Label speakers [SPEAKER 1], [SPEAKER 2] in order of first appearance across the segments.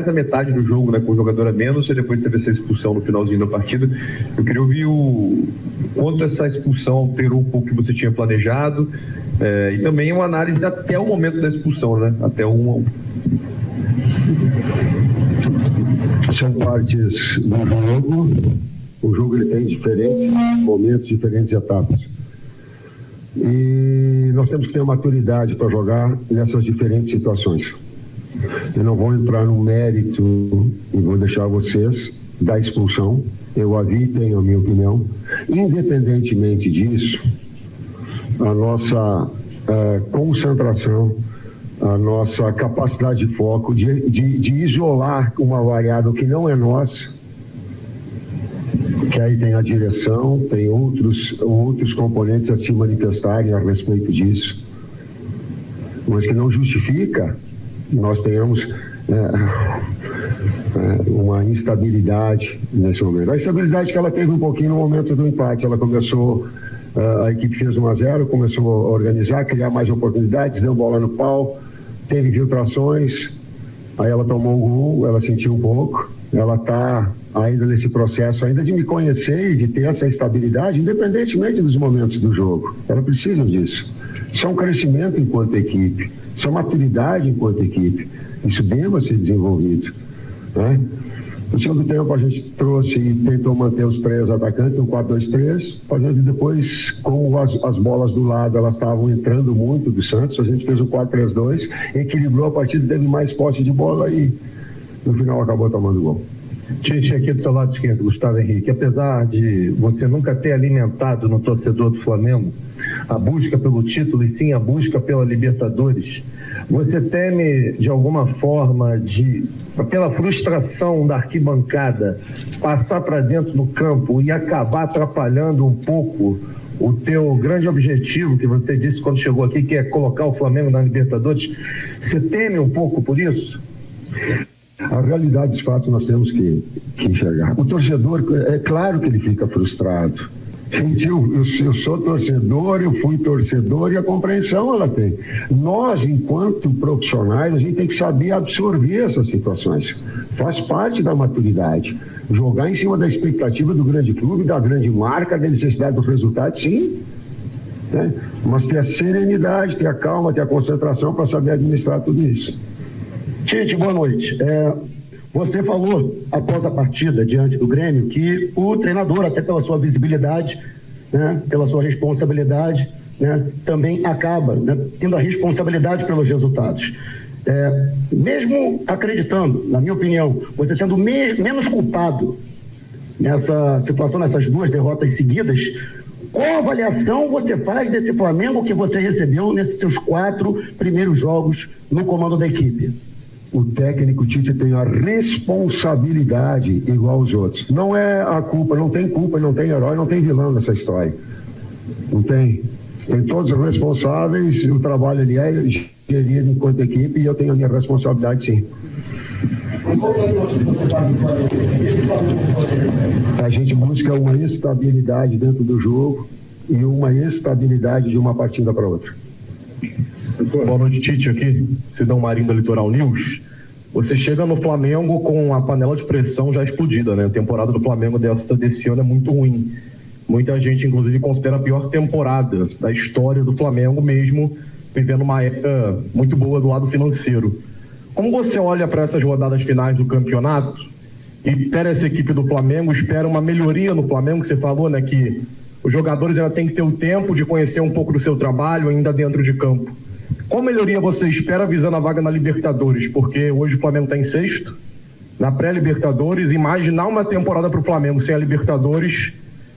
[SPEAKER 1] da metade do jogo, né, com o jogador a menos, e depois teve essa expulsão no finalzinho da partida. Eu queria ouvir o quanto essa expulsão alterou um pouco o que você tinha planejado, e também uma análise até o momento da expulsão, né, até 1-1.
[SPEAKER 2] São partes do jogo. O jogo ele tem diferentes momentos, diferentes etapas. E nós temos que ter maturidade para jogar nessas diferentes situações. Eu não vou entrar no mérito e vou deixar vocês da expulsão. Eu a vi, tenho a minha opinião. Independentemente disso, a nossa concentração, a nossa capacidade de foco, de isolar uma variável que não é nossa, que aí tem a direção, tem outros componentes a se manifestarem a respeito disso, mas que não justifica nós tenhamos uma instabilidade nesse momento. A instabilidade que ela teve um pouquinho no momento do empate, ela começou, a equipe fez 1-0, começou a organizar, criar mais oportunidades, deu bola no pau, teve infiltrações, aí ela tomou um gol, ela sentiu um pouco, ela está ainda nesse processo ainda de me conhecer e de ter essa estabilidade, independentemente dos momentos do jogo. Ela precisa disso. Isso é um crescimento enquanto equipe, isso é maturidade enquanto equipe. Isso deva ser desenvolvido, né? No segundo tempo a gente trouxe e tentou manter os 3 atacantes no 4-2-3, fazendo depois, como as bolas do lado elas estavam entrando muito do Santos, a gente fez o 4-3-2, equilibrou a partida, teve mais posse de bola e no final acabou tomando gol.
[SPEAKER 3] Tite, aqui do seu lado esquerdo, Gustavo Henrique, apesar de você nunca ter alimentado no torcedor do Flamengo a busca pelo título e sim a busca pela Libertadores, você teme de alguma forma, pela frustração da arquibancada, passar para dentro do campo e acabar atrapalhando um pouco o teu grande objetivo que você disse quando chegou aqui, que é colocar o Flamengo na Libertadores? Você teme um pouco por isso?
[SPEAKER 2] A realidade dos fatos nós temos que enxergar. O torcedor, é claro que ele fica frustrado. Gente, eu sou torcedor, eu fui torcedor e a compreensão ela tem. Nós, enquanto profissionais, a gente tem que saber absorver essas situações. Faz parte da maturidade. Jogar em cima da expectativa do grande clube, da grande marca, da necessidade do resultado, sim. Né? Mas ter a serenidade, ter a calma, ter a concentração para saber administrar tudo isso.
[SPEAKER 3] Tite, boa noite. Você falou, após a partida, diante do Grêmio, que o treinador, até pela sua visibilidade, né, pela sua responsabilidade, né, também acaba, né, tendo a responsabilidade pelos resultados. Mesmo acreditando, na minha opinião, você sendo menos culpado nessa situação, nessas 2 derrotas seguidas, qual avaliação você faz desse Flamengo que você recebeu nesses seus 4 primeiros jogos no comando da equipe?
[SPEAKER 2] O técnico Tite tem a responsabilidade igual aos outros. Não é a culpa, não tem culpa, não tem herói, não tem vilão nessa história. Não tem. Tem todos os responsáveis, o trabalho ali é gerido enquanto equipe e eu tenho a minha responsabilidade, sim. A gente busca uma estabilidade dentro do jogo e uma estabilidade de uma partida para outra.
[SPEAKER 1] Boa noite, Tite, aqui, Sidão Marinho da Litoral News. Você chega no Flamengo com a panela de pressão já explodida, né? A temporada do Flamengo desse ano é muito ruim. Muita gente, inclusive, considera a pior temporada da história do Flamengo, mesmo vivendo uma época muito boa do lado financeiro. Como você olha para essas rodadas finais do campeonato e espera essa equipe do Flamengo, espera uma melhoria no Flamengo? Você falou, né, que os jogadores ainda têm que ter o tempo de conhecer um pouco do seu trabalho ainda dentro de campo. Qual melhoria você espera visando a vaga na Libertadores? Porque hoje o Flamengo está em 6º, na pré-Libertadores. Imaginar uma temporada para o Flamengo sem a Libertadores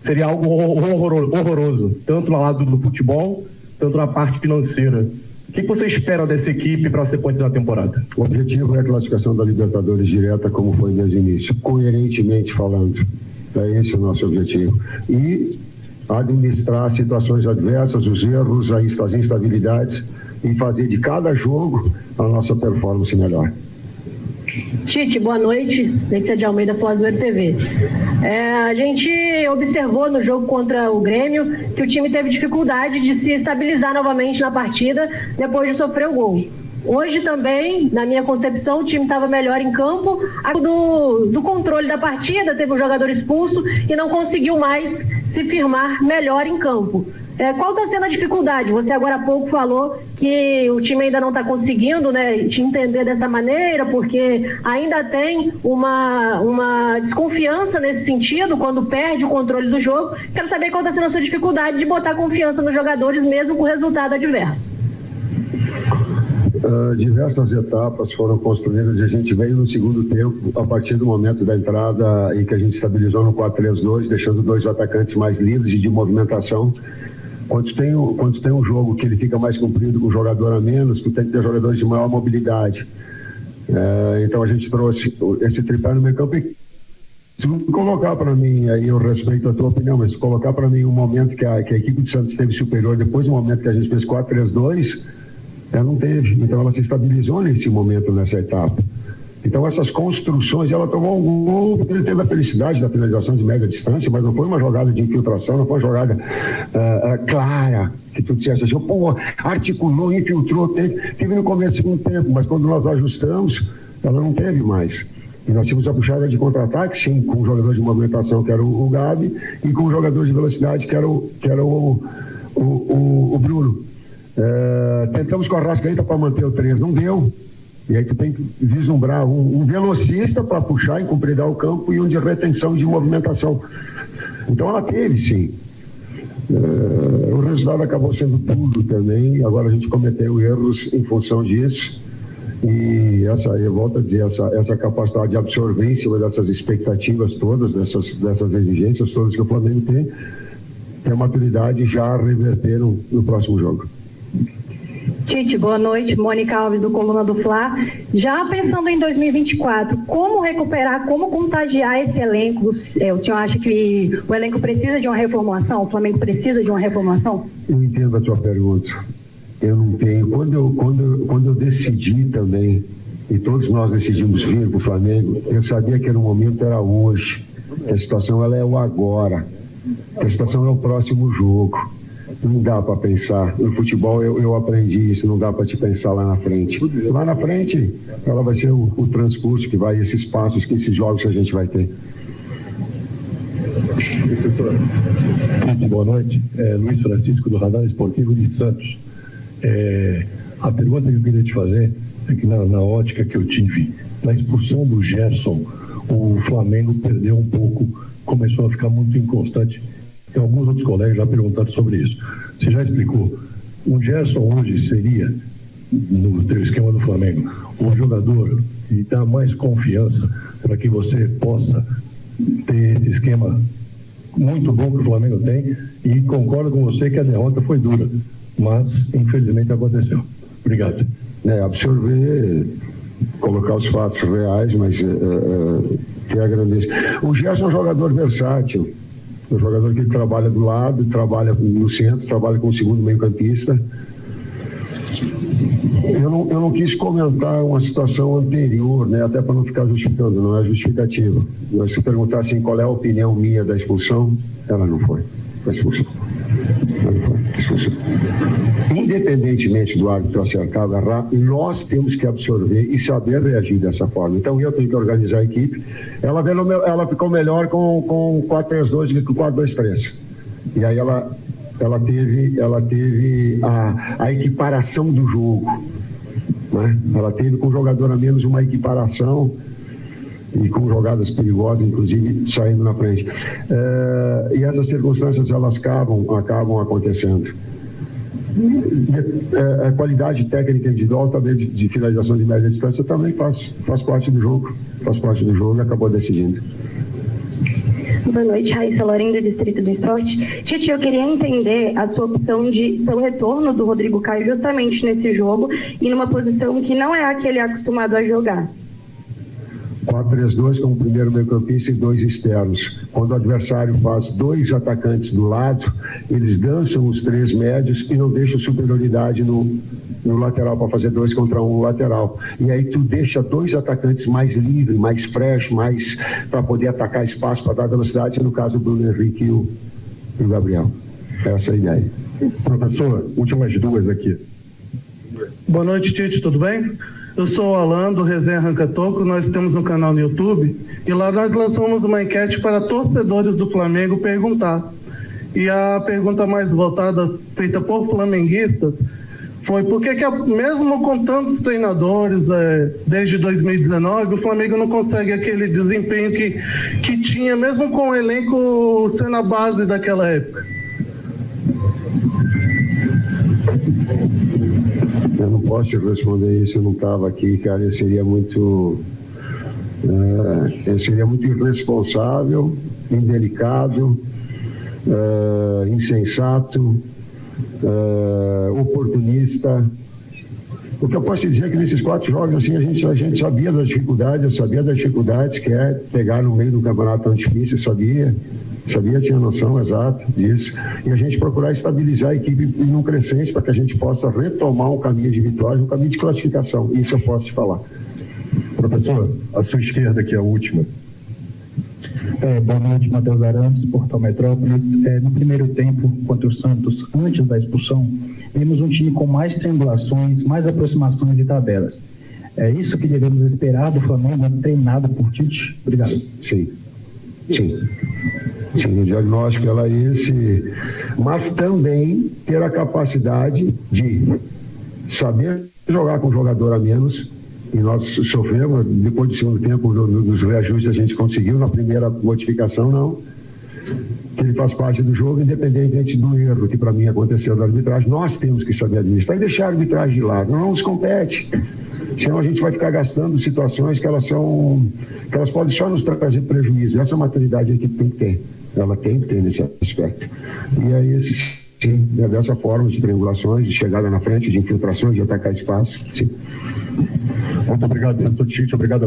[SPEAKER 1] seria algo horroroso, tanto no lado do futebol, tanto na parte financeira. O que você espera dessa equipe para a sequência da temporada?
[SPEAKER 2] O objetivo é a classificação da Libertadores direta, como foi desde o início, coerentemente falando. É esse o nosso objetivo. E administrar situações adversas, os erros, as instabilidades, e fazer de cada jogo a nossa performance melhor.
[SPEAKER 4] Tite, boa noite. Letícia de Almeida, Flazoeiro TV. A gente observou no jogo contra o Grêmio que o time teve dificuldade de se estabilizar novamente na partida depois de sofrer o gol. Hoje também, na minha concepção, o time estava melhor em campo, do controle da partida, teve um jogador expulso e não conseguiu mais se firmar melhor em campo. Qual está sendo a dificuldade? Você agora há pouco falou que o time ainda não está conseguindo, né, te entender dessa maneira, porque ainda tem uma desconfiança nesse sentido, quando perde o controle do jogo. Quero saber qual está sendo a sua dificuldade de botar confiança nos jogadores, mesmo com o resultado adverso.
[SPEAKER 2] Diversas etapas foram construídas e a gente veio no segundo tempo, a partir do momento da entrada em que a gente estabilizou no 4-3-2, deixando 2 atacantes mais livres e de movimentação. Quando tem um jogo que ele fica mais comprido com o jogador a menos, tu tem que ter jogadores de maior mobilidade. Então a gente trouxe esse tripé no meio campo e se colocar para mim, aí eu respeito a tua opinião, mas se colocar para mim um momento que a equipe de Santos esteve superior, depois do momento que a gente fez 4-3-2, ela não teve. Então ela se estabilizou nesse momento, nessa etapa. Então essas construções, ela tomou um gol porque ele teve a felicidade da finalização de média distância, mas não foi uma jogada de infiltração, não foi uma jogada clara, que tu disseste assim, pô, articulou, infiltrou, teve no começo do segundo tempo, mas quando nós ajustamos, ela não teve mais. E nós tínhamos a puxada de contra-ataque, sim, com o jogador de movimentação, que era o Gabi, e com o jogador de velocidade, que era o Bruno. Tentamos com a Arrascaeta para manter o 3, não deu. E aí tu tem que vislumbrar um velocista para puxar e compridar o campo e um de retenção de movimentação. Então ela teve, sim. O resultado acabou sendo tudo também. Agora a gente cometeu erros em função disso. E eu volto a dizer, essa capacidade de absorver em cima dessas expectativas todas, dessas exigências todas que o Flamengo tem a maturidade já reverter no próximo jogo.
[SPEAKER 5] Tite, boa noite. Mônica Alves, do Coluna do Fla. Já pensando em 2024, como recuperar, como contagiar esse elenco? O senhor acha que o elenco precisa de uma reformulação? O Flamengo precisa de uma reformulação?
[SPEAKER 2] Eu entendo a tua pergunta. Eu não tenho. Quando eu decidi também, e todos nós decidimos vir para o Flamengo, eu sabia que o momento era hoje. A situação ela é o agora. A situação é o próximo jogo. Não dá para pensar. No futebol eu aprendi isso, não dá para te pensar lá na frente. Lá na frente, ela vai ser o transcurso que vai, esses passos, esses jogos que a gente vai ter.
[SPEAKER 6] Boa noite. Luiz Francisco, do Radar Esportivo de Santos. A pergunta que eu queria te fazer é que na ótica que eu tive, na expulsão do Gerson, o Flamengo perdeu um pouco, começou a ficar muito inconstante. E alguns outros colegas já perguntaram sobre isso. Você já explicou. O Gerson hoje seria, no teu esquema do Flamengo, um jogador que dá mais confiança para que você possa ter esse esquema muito bom que o Flamengo tem, e concordo com você que a derrota foi dura, mas infelizmente aconteceu. Obrigado.
[SPEAKER 2] Absorver, colocar os fatos reais, mas que agradeço. O Gerson é um jogador versátil. Um jogador que trabalha do lado, trabalha no centro, trabalha com o segundo meio-campista. Eu não quis comentar uma situação anterior, né, até para não ficar justificando, não é justificativa. Mas se perguntar assim, qual é a opinião minha da expulsão, ela não foi. Foi expulsão. Ela não foi expulsão. Independentemente do árbitro acertar ou errar, nós temos que absorver e saber reagir dessa forma. Então eu tenho que organizar a equipe. Ela ficou melhor com 4-3-2 do que com 4-2-3. E aí ela teve a equiparação do jogo, né? Ela teve com o jogador a menos uma equiparação e com jogadas perigosas, inclusive saindo na frente. E essas circunstâncias elas acabam acontecendo. A qualidade técnica individual também de finalização de média distância também faz parte do jogo, e acabou decidindo.
[SPEAKER 5] Boa noite, Raíssa Lorim, do Distrito do Esporte. Tite, eu queria entender a sua opção pelo retorno do Rodrigo Caio justamente nesse jogo e numa posição que não é a que ele é acostumado a jogar.
[SPEAKER 2] 4-3-2 com o primeiro meio-campista e 2 externos. Quando o adversário faz 2 atacantes do lado, eles dançam os 3 médios e não deixam superioridade no lateral para fazer 2 contra 1 no lateral. E aí tu deixa 2 atacantes mais livres, mais fresh, mais para poder atacar espaço, para dar velocidade, no caso o Bruno Henrique e o Gabriel. Essa é a ideia.
[SPEAKER 6] Professor, últimas 2 aqui.
[SPEAKER 7] Boa noite, Tite, tudo bem? Eu sou o Alan, do Resenha Arranca Toco. Nós temos um canal no YouTube e lá nós lançamos uma enquete para torcedores do Flamengo perguntar. E a pergunta mais votada, feita por flamenguistas, foi por que mesmo com tantos treinadores desde 2019, o Flamengo não consegue aquele desempenho que tinha, mesmo com o elenco sendo a base daquela época?
[SPEAKER 2] Eu não posso te responder isso, eu não estava aqui, cara. Eu seria muito irresponsável, indelicado, insensato, oportunista. O que eu posso te dizer é que nesses 4 jogos, assim, a gente sabia das dificuldades, eu sabia das dificuldades que é pegar no meio do campeonato tão difícil, sabia, tinha noção exata disso, e a gente procurar estabilizar a equipe num crescente para que a gente possa retomar um caminho de vitória, um caminho de classificação, isso eu posso te falar.
[SPEAKER 1] Professor, a sua esquerda aqui, a última.
[SPEAKER 8] Boa noite, Matheus Arantes, Portal Metrópolis. No primeiro tempo, contra o Santos, antes da expulsão, vimos um time com mais triangulações, mais aproximações de tabelas. É isso que devemos esperar do Flamengo, treinado por Tite? Obrigado.
[SPEAKER 2] Sim, o diagnóstico é esse, mas também ter a capacidade de saber jogar com um jogador a menos. E nós sofremos, depois do segundo tempo, dos reajustes a gente conseguiu, na primeira modificação não. Ele faz parte do jogo, independente do erro que para mim aconteceu da arbitragem. Nós temos que saber administrar e deixar a arbitragem de lado, não nos compete. Senão a gente vai ficar gastando situações que elas podem só nos trazer prejuízo. Essa maturidade a equipe tem que ter, ela tem que ter nesse aspecto. E aí sim, dessa forma de triangulações, de chegada na frente, de infiltrações, de atacar espaço, sim.
[SPEAKER 1] Muito obrigado, professor Tite. Obrigado.